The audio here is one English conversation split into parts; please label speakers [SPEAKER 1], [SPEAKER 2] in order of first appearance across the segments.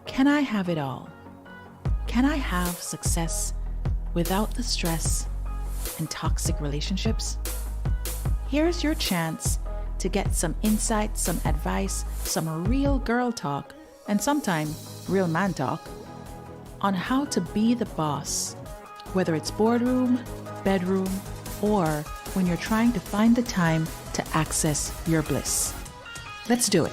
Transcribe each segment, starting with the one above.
[SPEAKER 1] Can I have it all? Can I have success without the stress and toxic relationships? Here's your chance to get some insight, some advice, some real girl talk, and sometimes real man talk on how to be the boss, whether it's boardroom, bedroom, or when you're trying to find the time to access your bliss. Let's do it.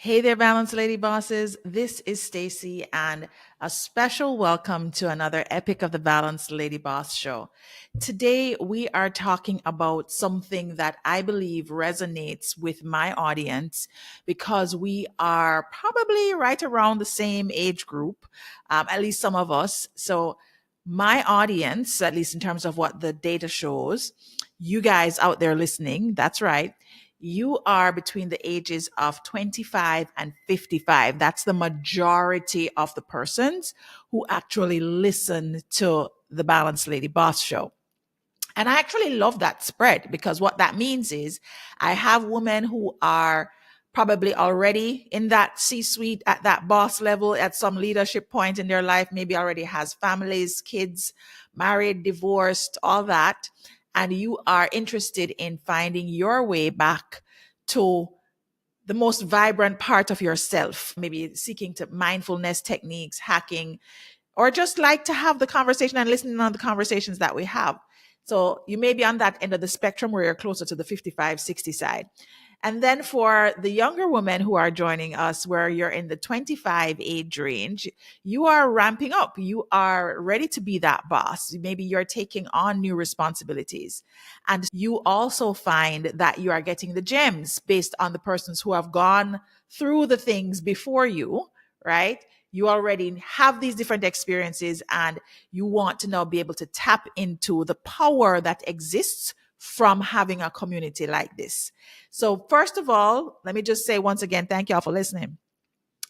[SPEAKER 1] Hey there, Balanced Lady Bosses. This is Stacy, and a special welcome to another epic of the Balanced Lady Boss Show. Today, we are talking about something that I believe resonates with my audience because we are probably right around the same age group, at least some of us. So, my audience, at least in terms of what the data shows, you guys out there listening, that's right, you are between the ages of 25 and 55. That's the majority of the persons who actually listen to the Balanced Lady Boss Show. And I actually love that spread because what that means is I have women who are probably already in that C-suite at that boss level at some leadership point in their life, maybe already has families, kids, married, divorced, all that. And you are interested in finding your way back to the most vibrant part of yourself, maybe seeking to mindfulness techniques, hacking, or just like to have the conversation and listening on the conversations that we have. So you may be on that end of the spectrum where you're closer to the 55, 60 side. And then for the younger women who are joining us, where you're in the 25 age range, you are ramping up. You are ready to be that boss. Maybe you're taking on new responsibilities. And you also find that you are getting the gems based on the persons who have gone through the things before you, right? You already have these different experiences and you want to now be able to tap into the power that exists from having a community like this. So first of all, let me just say once again, thank y'all for listening.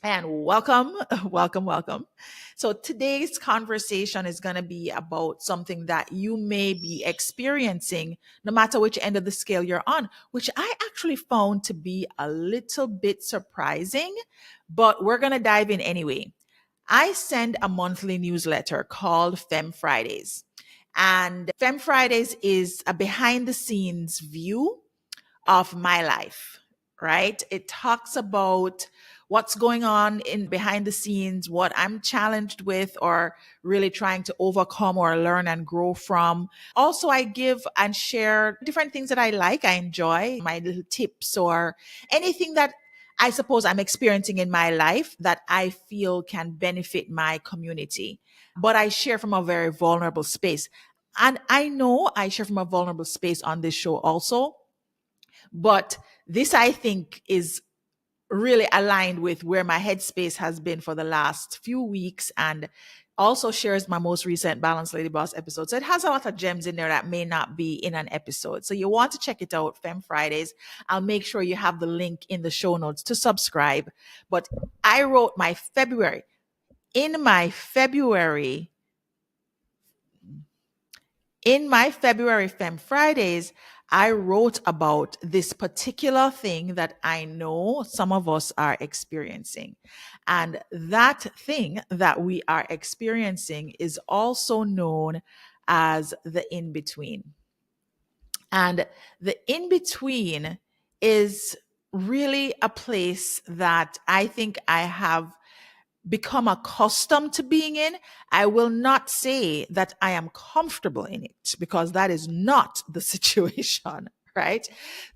[SPEAKER 1] And welcome, welcome, welcome. So today's conversation is going to be about something that you may be experiencing, no matter which end of the scale you're on, which I actually found to be a little bit surprising, but we're going to dive in anyway. I send a monthly newsletter called Femme Fridays. And Femme Fridays is a behind the scenes view of my life, right? It talks about what's going on in behind the scenes, what I'm challenged with or really trying to overcome or learn and grow from. Also, I give and share different things that I like, I enjoy, my little tips or anything that I suppose I'm experiencing in my life that I feel can benefit my community. But I share from a very vulnerable space. And I know I share from a vulnerable space on this show also. But this, I think, is really aligned with where my headspace has been for the last few weeks and also shares my most recent Balanced Lady Boss episode. So it has a lot of gems in there that may not be in an episode. So you want to check it out, Femme Fridays. I'll make sure you have the link in the show notes to subscribe. But I wrote my February. In my February Femme Fridays, I wrote about this particular thing that I know some of us are experiencing. And that thing that we are experiencing is also known as the in between. And the in between is really a place that I think I have become accustomed to being in. I will not say that I am comfortable in it because that is not the situation, right?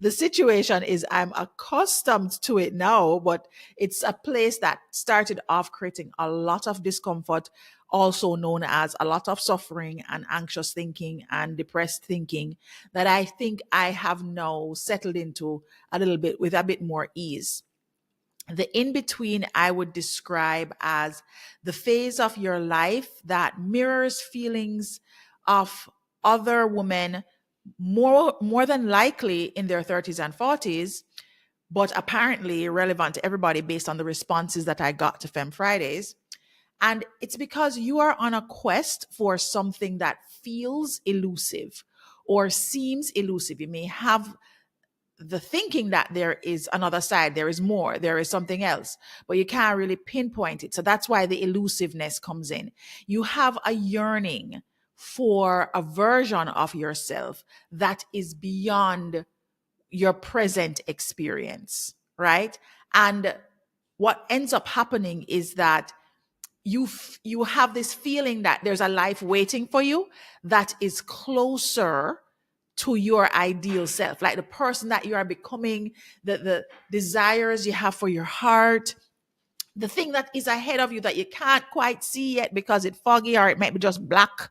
[SPEAKER 1] The situation is I'm accustomed to it now, but it's a place that started off creating a lot of discomfort, also known as a lot of suffering and anxious thinking and depressed thinking that I think I have now settled into a little bit with a bit more ease. The in between, I would describe as the phase of your life that mirrors feelings of other women more than likely in their 30s and 40s, but apparently relevant to everybody based on the responses that I got to Femme Fridays. And it's because you are on a quest for something that feels elusive or seems elusive. You may have the thinking that there is another side, there is more, there is something else, but you can't really pinpoint it. So that's why the elusiveness comes in. You have a yearning for a version of yourself that is beyond your present experience, right? And what ends up happening is that you have this feeling that there's a life waiting for you that is closer to your ideal self, like the person that you are becoming, the desires you have for your heart, the thing that is ahead of you that you can't quite see yet because it's foggy or it might be just black.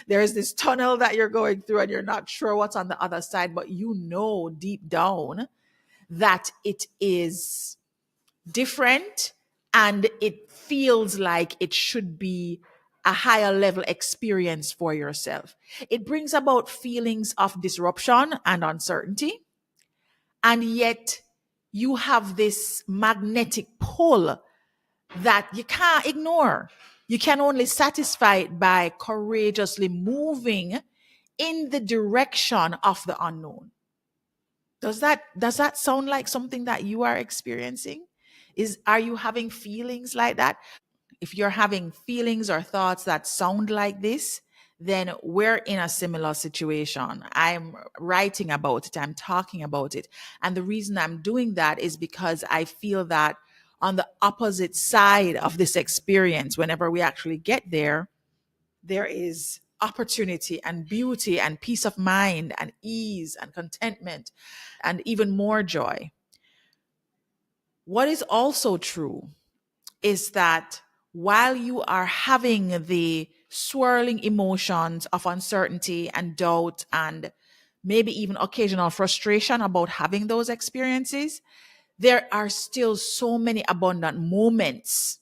[SPEAKER 1] There is this tunnel that you're going through and you're not sure what's on the other side, but you know deep down that it is different and it feels like it should be a higher level experience for yourself. It brings about feelings of disruption and uncertainty. And yet you have this magnetic pull that you can't ignore. You can only satisfy it by courageously moving in the direction of the unknown. Does that sound like something that you are experiencing? Are you having feelings like that? If you're having feelings or thoughts that sound like this, then we're in a similar situation. I'm writing about it, I'm talking about it. And the reason I'm doing that is because I feel that on the opposite side of this experience, whenever we actually get there, there is opportunity and beauty and peace of mind and ease and contentment and even more joy. What is also true is that while you are having the swirling emotions of uncertainty and doubt and maybe even occasional frustration about having those experiences, there are still so many abundant moments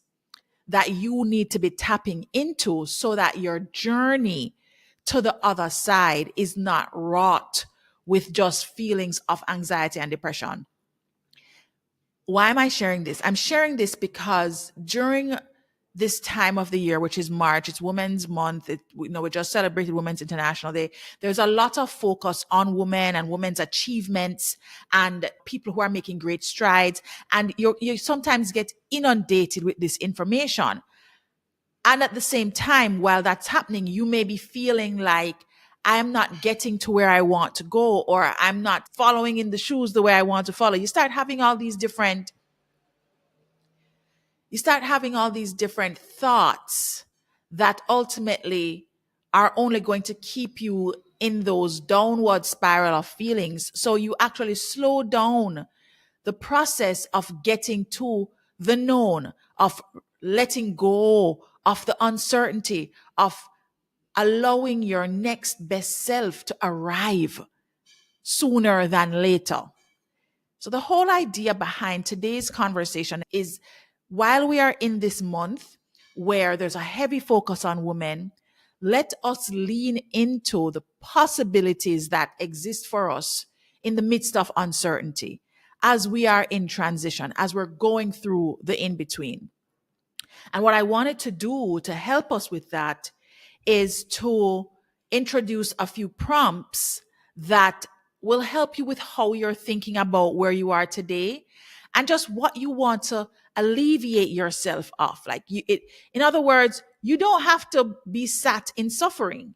[SPEAKER 1] that you need to be tapping into so that your journey to the other side is not wrought with just feelings of anxiety and depression. Why am I sharing this? I'm sharing this because during this time of the year, which is March, it's Women's Month. We just celebrated Women's International Day. There's a lot of focus on women and women's achievements and people who are making great strides. And you sometimes get inundated with this information. And at the same time, while that's happening, you may be feeling like I'm not getting to where I want to go, or I'm not following in the shoes the way I want to follow. You start having all these different thoughts that ultimately are only going to keep you in those downward spiral of feelings. So you actually slow down the process of getting to the known, of letting go of the uncertainty, of allowing your next best self to arrive sooner than later. So, the whole idea behind today's conversation is while we are in this month where there's a heavy focus on women, let us lean into the possibilities that exist for us in the midst of uncertainty as we are in transition, as we're going through the in between. And what I wanted to do to help us with that is to introduce a few prompts that will help you with how you're thinking about where you are today and just what you want to alleviate yourself of. In other words, you don't have to be sat in suffering.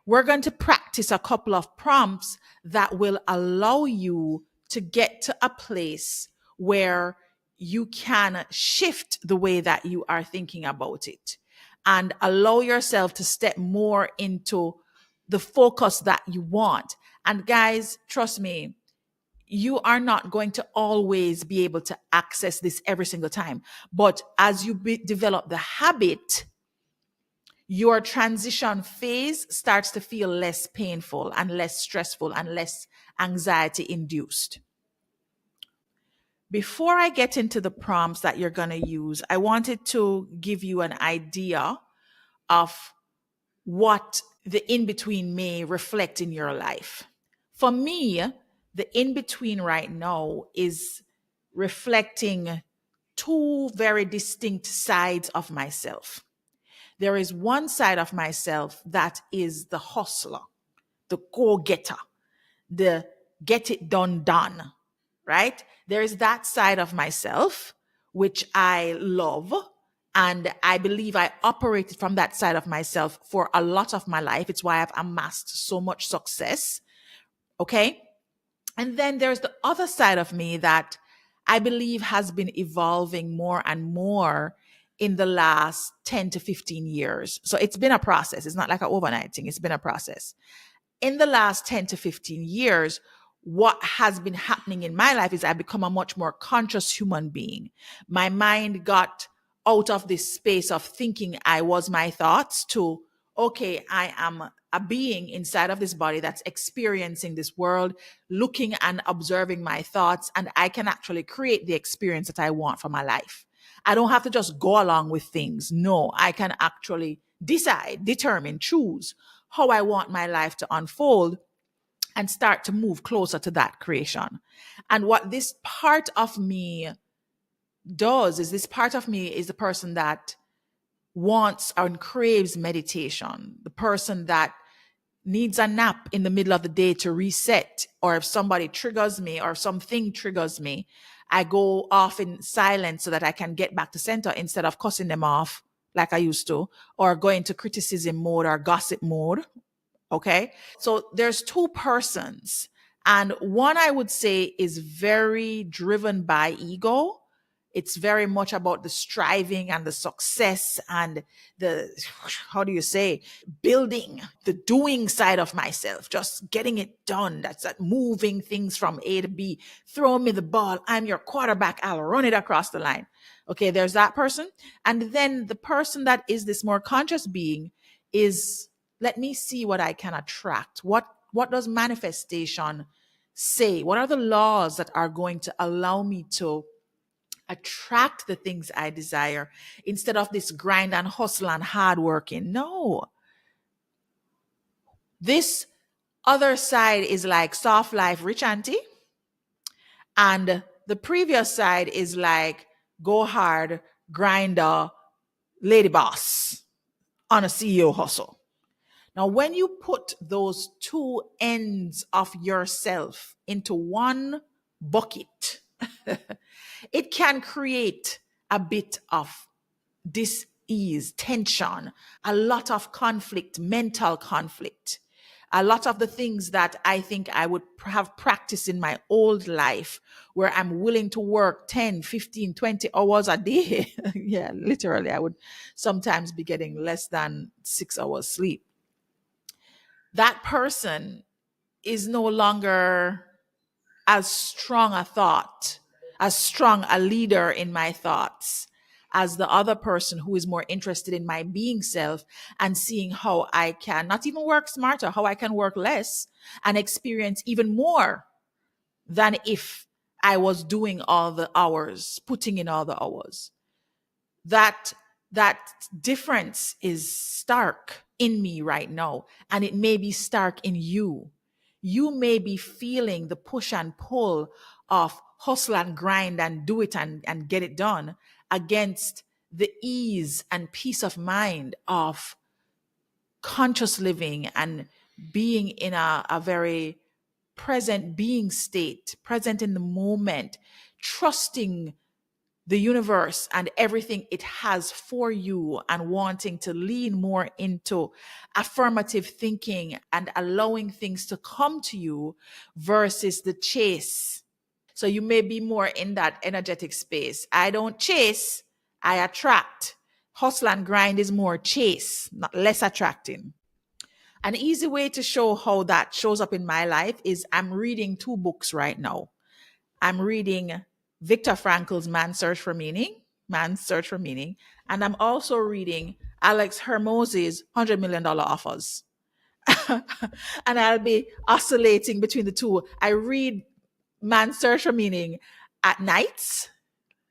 [SPEAKER 1] We're going to practice a couple of prompts that will allow you to get to a place where you can shift the way that you are thinking about it and allow yourself to step more into the focus that you want. And guys, trust me, you are not going to always be able to access this every single time. But as you develop the habit, your transition phase starts to feel less painful and less stressful and less anxiety induced. Before I get into the prompts that you're going to use, I wanted to give you an idea of what the in between may reflect in your life. For me, the in between right now is reflecting two very distinct sides of myself. There is one side of myself that is the hustler, the go getter, the get it done, right? There is that side of myself, which I love. And I believe I operated from that side of myself for a lot of my life. It's why I've amassed so much success. Okay. And then there's the other side of me that I believe has been evolving more and more in the last 10 to 15 years. So it's been a process. It's not like an overnight thing, it's been a process. In the last 10 to 15 years, what has been happening in my life is I've become a much more conscious human being. My mind got out of this space of thinking I was my thoughts to, okay, I am a being inside of this body that's experiencing this world, looking and observing my thoughts, and I can actually create the experience that I want for my life. I don't have to just go along with things. No, I can actually decide, determine, choose how I want my life to unfold and start to move closer to that creation. And what this part of me does is this part of me is the person that wants and craves meditation, the person that needs a nap in the middle of the day to reset, or if somebody triggers me or something triggers me, I go off in silence so that I can get back to center instead of cussing them off like I used to, or go into criticism mode or gossip mode. Okay. So there's two persons, and one I would say is very driven by ego. It's very much about the striving and the success and the, how do you say, building the doing side of myself, just getting it done. That's that moving things from A to B. Throw me the ball. I'm your quarterback. I'll run it across the line. Okay. There's that person. And then the person that is this more conscious being is, let me see what I can attract. What does manifestation say? What are the laws that are going to allow me to attract the things I desire instead of this grind and hustle and hard working? No. This other side is like soft life, rich auntie. And the previous side is like go hard, grinder, lady boss on a CEO hustle. Now, when you put those two ends of yourself into one bucket, it can create a bit of dis-ease, tension, a lot of conflict, mental conflict. A lot of the things that I think I would have practiced in my old life, where I'm willing to work 10, 15, 20 hours a day. Yeah, literally, I would sometimes be getting less than 6 hours sleep. That person is no longer as strong a thought, as strong a leader in my thoughts as the other person who is more interested in my being self and seeing how I can not even work smarter, how I can work less and experience even more than if I was doing all the hours, putting in all the hours. That difference is stark in me right now, and it may be stark in you. You may be feeling the push and pull of hustle and grind and do it and get it done against the ease and peace of mind of conscious living and being in a very present being state, present in the moment, trusting the universe and everything it has for you, and wanting to lean more into affirmative thinking and allowing things to come to you versus the chase. So you may be more in that energetic space. I don't chase, I attract. Hustle and grind is more chase, not less attracting. An easy way to show how that shows up in my life is I'm reading two books right now. I'm reading Viktor Frankl's Man's Search for Meaning, and I'm also reading Alex Hermosi's $100 million offers. And I'll be oscillating between the two. I read Man's Search for Meaning at nights,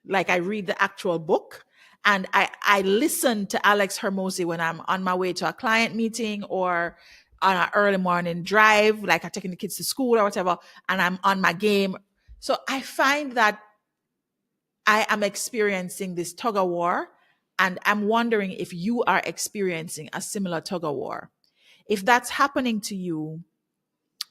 [SPEAKER 1] like I read the actual book. And I listen to Alex Hermosi when I'm on my way to a client meeting or on an early morning drive, like I'm taking the kids to school or whatever, and I'm on my game. So I find that I am experiencing this tug of war, and I'm wondering if you are experiencing a similar tug of war. If that's happening to you,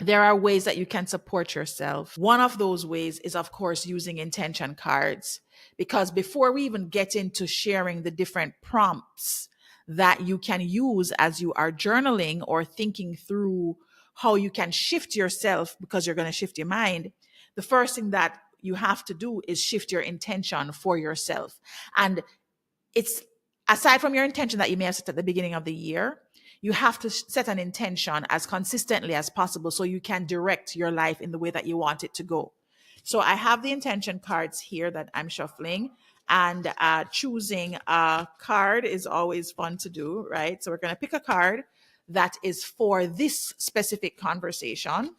[SPEAKER 1] there are ways that you can support yourself. One of those ways is, of course, using intention cards. Because before we even get into sharing the different prompts that you can use as you are journaling or thinking through how you can shift yourself, because you're going to shift your mind, the first thing that you have to do is shift your intention for yourself. And it's, aside from your intention that you may have set at the beginning of the year, you have to set an intention as consistently as possible so you can direct your life in the way that you want it to go. So I have the intention cards here that I'm shuffling, and choosing a card is always fun to do, right? So we're going to pick a card that is for this specific conversation.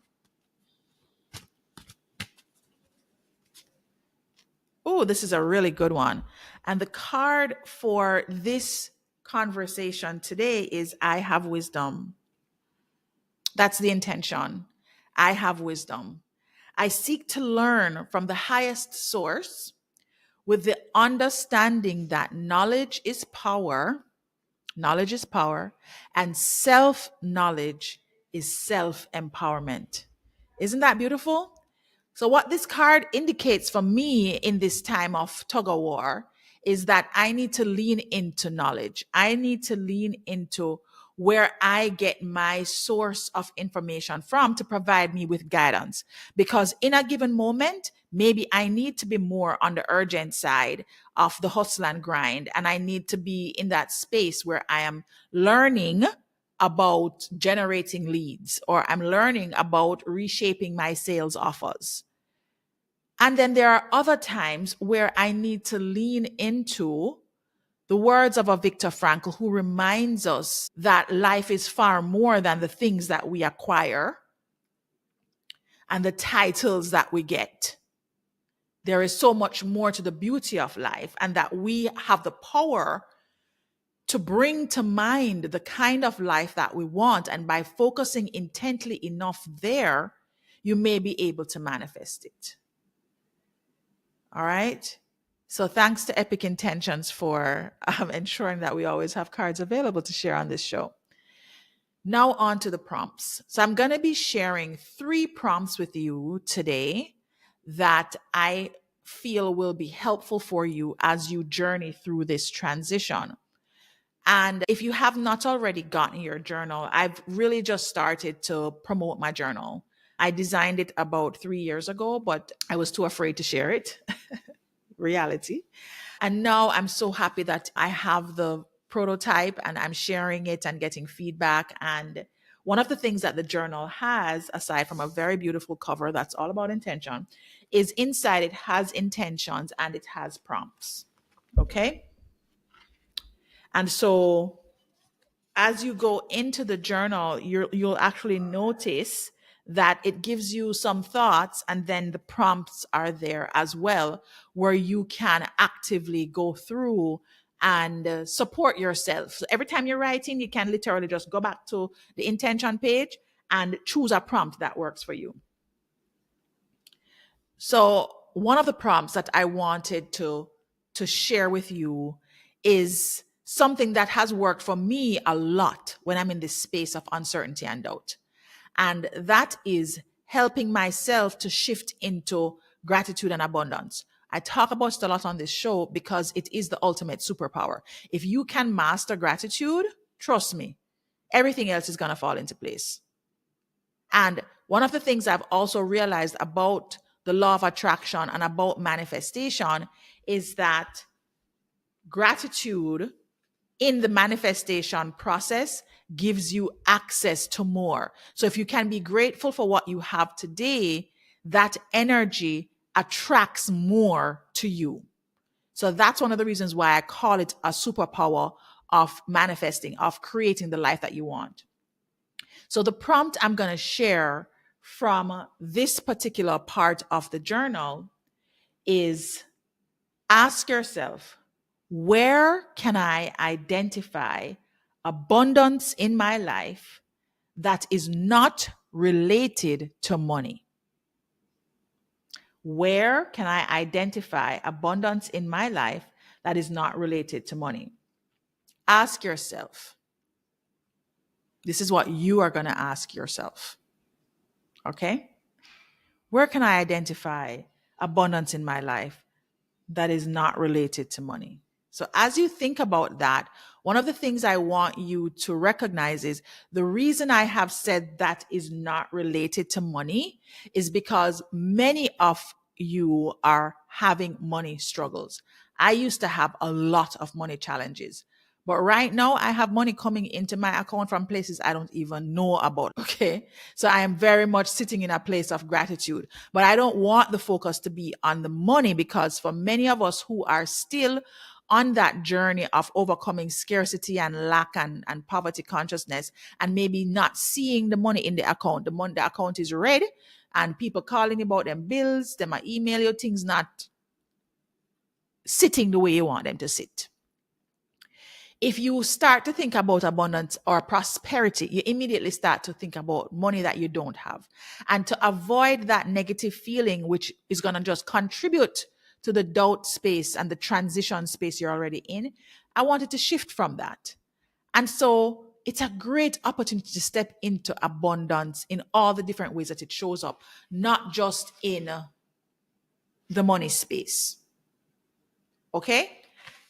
[SPEAKER 1] Oh, this is a really good one. And the card for this conversation today is I have wisdom. That's the intention. I have wisdom. I seek to learn from the highest source with the understanding that knowledge is power, and self knowledge is self empowerment. Isn't that beautiful? So, what this card indicates for me in this time of tug of war is that I need to lean into knowledge. I need to lean into where I get my source of information from to provide me with guidance. Because in a given moment, maybe I need to be more on the urgent side of the hustle and grind. And I need to be in that space where I am learning about generating leads, or I'm learning about reshaping my sales offers. And then there are other times where I need to lean into the words of a Viktor Frankl, who reminds us that life is far more than the things that we acquire and the titles that we get. There is so much more to the beauty of life, and that we have the power to bring to mind the kind of life that we want. And by focusing intently enough there, you may be able to manifest it. All right. So thanks to Epic Intentions for ensuring that we always have cards available to share on this show. Now on to the prompts. So I'm going to be sharing 3 prompts with you today that I feel will be helpful for you as you journey through this transition. And if you have not already gotten your journal, I've really just started to promote my journal. I designed it about 3 years ago, but I was too afraid to share it. Reality. And now I'm so happy that I have the prototype and I'm sharing it and getting feedback. And one of the things that the journal has, aside from a very beautiful cover that's all about intention, is inside it has intentions and it has prompts. Okay. And so as you go into the journal, you'll actually notice that it gives you some thoughts, and then the prompts are there as well, where you can actively go through and support yourself. So every time you're writing, you can literally just go back to the intention page and choose a prompt that works for you. So one of the prompts that I wanted to share with you is something that has worked for me a lot when I'm in this space of uncertainty and doubt. And that is helping myself to shift into gratitude and abundance. I talk about it a lot on this show because it is the ultimate superpower. If you can master gratitude, trust me, everything else is going to fall into place. And one of the things I've also realized about the law of attraction and about manifestation is that gratitude in the manifestation process gives you access to more. So if you can be grateful for what you have today, that energy attracts more to you. So that's one of the reasons why I call it a superpower of manifesting, of creating the life that you want. So the prompt I'm going to share from this particular part of the journal is: ask yourself, where can I identify abundance in my life that is not related to money? Where can I identify abundance in my life that is not related to money? Ask yourself. This is what you are going to ask yourself. Okay. Where can I identify abundance in my life that is not related to money? So, as you think about that, one of the things I want you to recognize is the reason I have said that is not related to money is because many of you are having money struggles. I used to have a lot of money challenges. But right now, I have money coming into my account from places I don't even know about. Okay. So I am very much sitting in a place of gratitude. But I don't want the focus to be on the money because for many of us who are still on that journey of overcoming scarcity and lack and poverty consciousness and maybe not seeing the money in the account is red and people calling about them bills, them might email you, things not sitting the way you want them to sit. If you start to think about abundance or prosperity, you immediately start to think about money that you don't have. And to avoid that negative feeling, which is going to just contribute to the doubt space and the transition space you're already in, I wanted to shift from that. And so it's a great opportunity to step into abundance in all the different ways that it shows up, not just in the money space. Okay?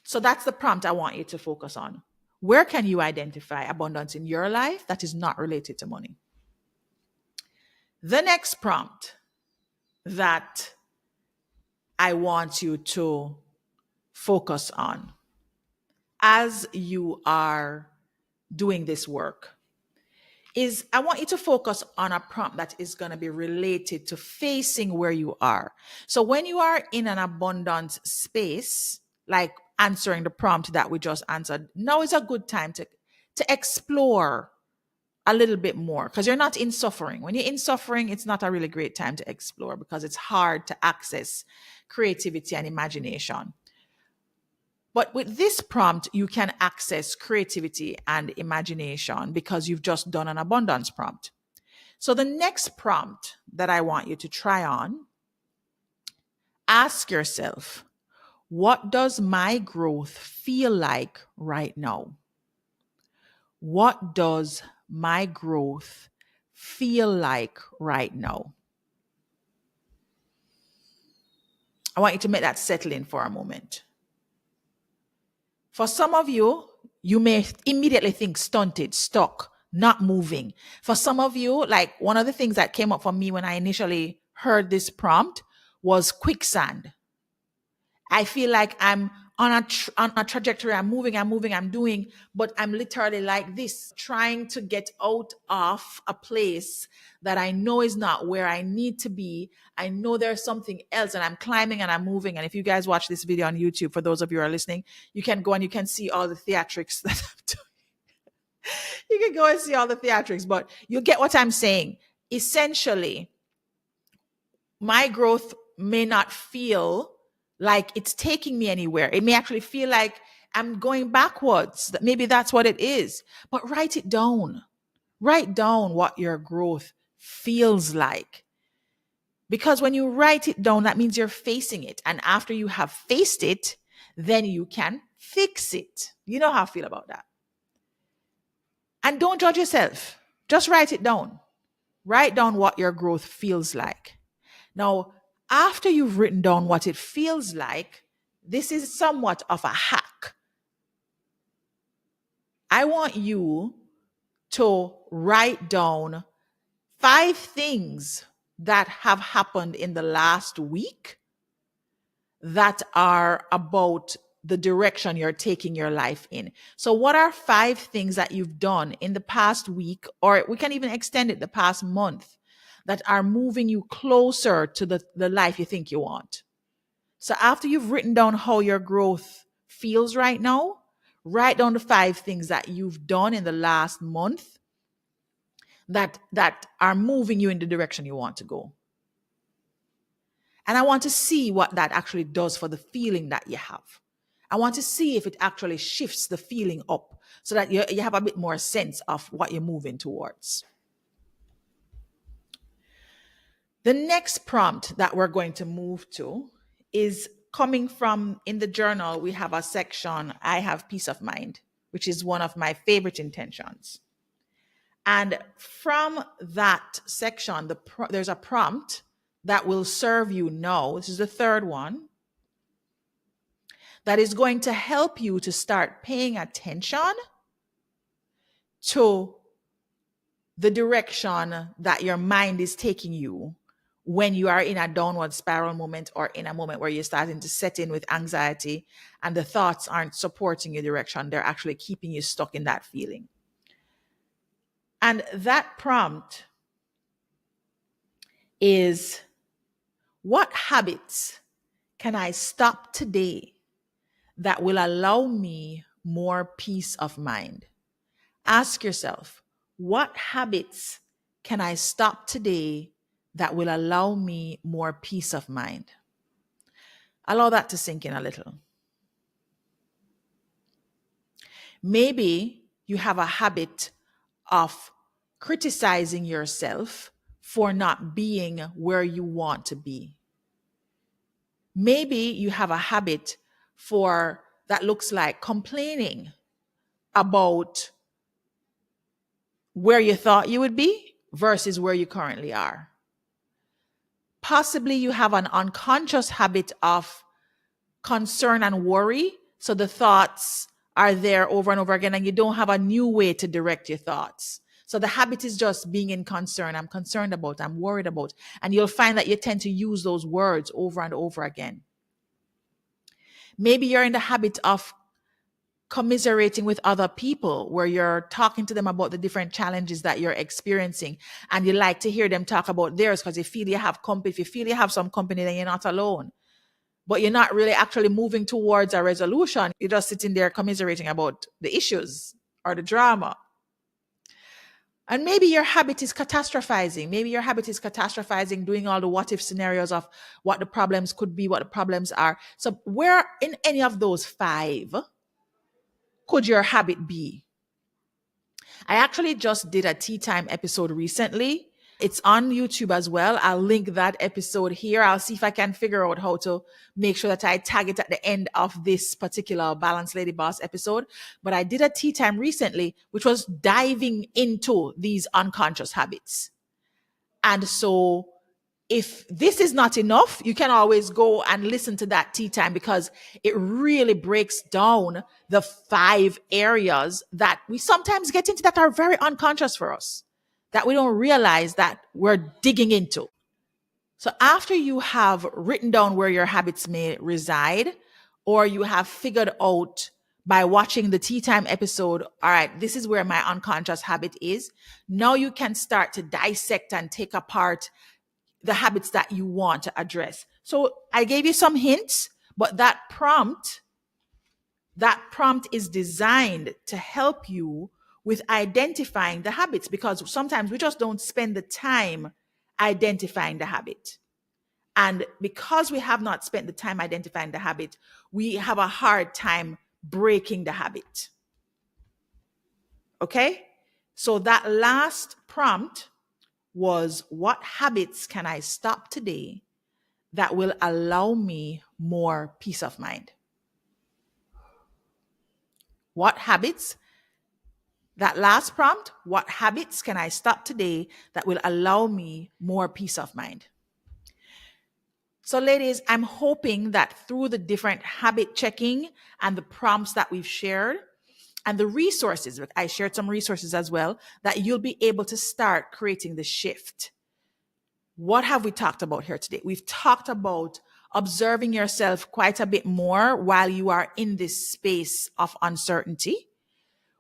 [SPEAKER 1] So that's the prompt I want you to focus on. Where can you identify abundance in your life that is not related to money? The next prompt that I want you to focus on as you are doing this work is I want you to focus on a prompt that is going to be related to facing where you are. So when you are in an abundance space, like answering the prompt that we just answered, now is a good time to explore a little bit more because you're not in suffering. When you're in suffering, it's not a really great time to explore because it's hard to access creativity and imagination. But with this prompt, you can access creativity and imagination because you've just done an abundance prompt. So the next prompt that I want you to try on, ask yourself, what does my growth feel like right now? What does my growth feel like right now? I want you to make that settle in for a moment. For some of you, you may immediately think stunted, stuck, not moving. For some of you, like one of the things that came up for me when I initially heard this prompt was quicksand. I feel like I'm on a trajectory. I'm doing, but I'm literally like this, trying to get out of a place that I know is not where I need to be. I know there's something else and I'm climbing and I'm moving. And if you guys watch this video on YouTube, for those of you who are listening, you can go and you can see all the theatrics that I'm doing. You can go and see all the theatrics, but you get what I'm saying. Essentially, my growth may not feel like it's taking me anywhere. It may actually feel like I'm going backwards. Maybe that's what it is. But write it down. Write down what your growth feels like. Because when you write it down, that means you're facing it. And after you have faced it, then you can fix it. You know how I feel about that. And don't judge yourself. Just write it down. Write down what your growth feels like. Now, after you've written down what it feels like, this is somewhat of a hack. I want you to write down 5 things that have happened in the last week that are about the direction you're taking your life in. So what are 5 things that you've done in the past week, or we can even extend it the past month, that are moving you closer to the life you think you want? So after you've written down how your growth feels right now, write down the 5 things that you've done in the last month that are moving you in the direction you want to go. And I want to see what that actually does for the feeling that you have. I want to see if it actually shifts the feeling up so that you have a bit more sense of what you're moving towards. The next prompt that we're going to move to is coming from, in the journal, we have a section, I have peace of mind, which is one of my favorite intentions. And from that section, there's a prompt that will serve you now. This is the third one that is going to help you to start paying attention to the direction that your mind is taking you when you are in a downward spiral moment, or in a moment where you're starting to set in with anxiety and the thoughts aren't supporting your direction. They're actually keeping you stuck in that feeling. And that prompt is, what habits can I stop today that will allow me more peace of mind? Ask yourself, what habits can I stop today that will allow me more peace of mind? Allow that to sink in a little. Maybe you have a habit of criticizing yourself for not being where you want to be. Maybe you have a habit that looks like complaining about where you thought you would be versus where you currently are. Possibly you have an unconscious habit of concern and worry. So the thoughts are there over and over again, and you don't have a new way to direct your thoughts. So the habit is just being in concern. I'm concerned about, I'm worried about. And you'll find that you tend to use those words over and over again. Maybe you're in the habit of commiserating with other people, where you're talking to them about the different challenges that you're experiencing, and you like to hear them talk about theirs because you feel you have company. If you feel you have some company, then you're not alone. But you're not really actually moving towards a resolution. You're just sitting there commiserating about the issues or the drama. And maybe your habit is catastrophizing. Maybe your habit is catastrophizing, doing all the what if scenarios of what the problems could be, what the problems are. So where in any of those 5 could your habit be? I actually just did a tea time episode recently. It's on YouTube as well. I'll link that episode here. I'll see if I can figure out how to make sure that I tag it at the end of this particular Balanced Lady Boss episode. But I did a tea time recently, which was diving into these unconscious habits. And so if this is not enough, you can always go and listen to that tea time, because it really breaks down the 5 areas that we sometimes get into that are very unconscious for us, that we don't realize that we're digging into. So after you have written down where your habits may reside, or you have figured out by watching the tea time episode, all right, this is where my unconscious habit is. Now you can start to dissect and take apart the habits that you want to address. So I gave you some hints, but that prompt is designed to help you with identifying the habits, because sometimes we just don't spend the time identifying the habit. And because we have not spent the time identifying the habit, we have a hard time breaking the habit. Okay? So that last prompt was, what habits can I stop today that will allow me more peace of mind? What habits? That last prompt, what habits can I stop today that will allow me more peace of mind? So ladies, I'm hoping that through the different habit checking and the prompts that we've shared, and the resources, I shared some resources as well, that you'll be able to start creating the shift. What have we talked about here today? We've talked about observing yourself quite a bit more while you are in this space of uncertainty.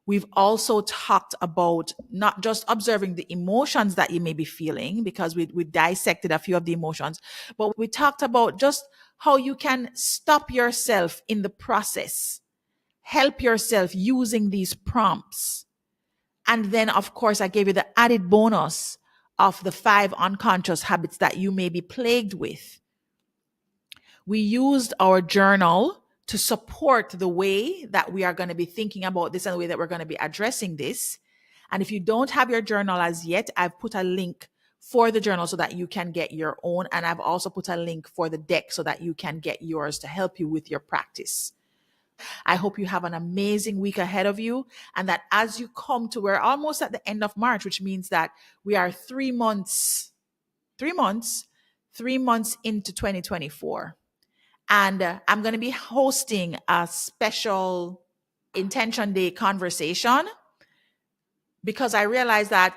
[SPEAKER 1] We've also talked about not just observing the emotions that you may be feeling, because we dissected a few of the emotions, but we talked about just how you can stop yourself in the process, help yourself using these prompts. And then, of course, I gave you the added bonus of the 5 unconscious habits that you may be plagued with. We used our journal to support the way that we are going to be thinking about this and the way that we're going to be addressing this. And if you don't have your journal as yet, I've put a link for the journal so that you can get your own. And I've also put a link for the deck so that you can get yours to help you with your practice. I hope you have an amazing week ahead of you, and that as you come to, we're almost at the end of March, which means that we are 3 months, 3 months into 2024. And I'm going to be hosting a special Intention Day conversation because I realized that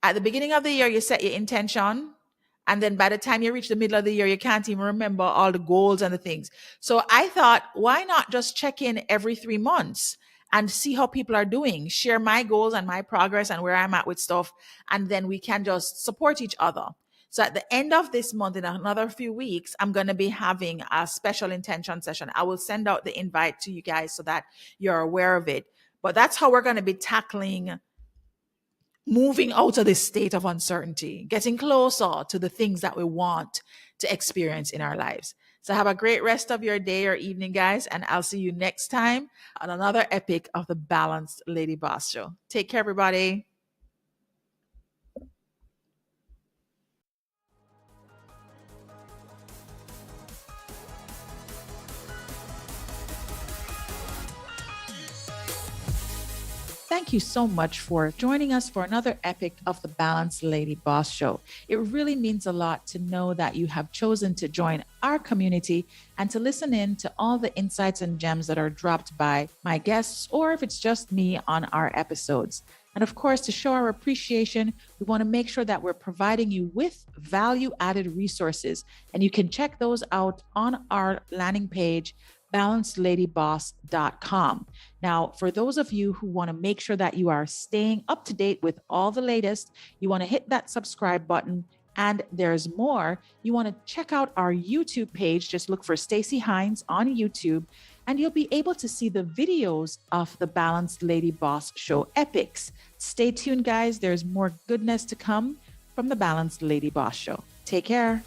[SPEAKER 1] at the beginning of the year, you set your intention. And then by the time you reach the middle of the year, you can't even remember all the goals and the things. So I thought, why not just check in every 3 months and see how people are doing, share my goals and my progress and where I'm at with stuff. And then we can just support each other. So at the end of this month, in another few weeks, I'm going to be having a special intention session. I will send out the invite to you guys so that you're aware of it. But that's how we're going to be tackling moving out of this state of uncertainty, getting closer to the things that we want to experience in our lives. So have a great rest of your day or evening, guys, and I'll see you next time on another epic of the Balanced Lady Boss Show. Take care, everybody. Thank you so much for joining us for another epic of the Balanced Lady Boss Show. It really means a lot to know that you have chosen to join our community and to listen in to all the insights and gems that are dropped by my guests, or if it's just me on our episodes. And of course, to show our appreciation, we want to make sure that we're providing you with value added resources. And you can check those out on our landing page, balancedladyboss.com. Now, for those of you who want to make sure that you are staying up to date with all the latest, you want to hit that subscribe button. And there's more. You want to check out our YouTube page. Just look for Stacey Hines on YouTube, and you'll be able to see the videos of the Balanced Lady Boss Show epics. Stay tuned, guys. There's more goodness to come from the Balanced Lady Boss Show. Take care.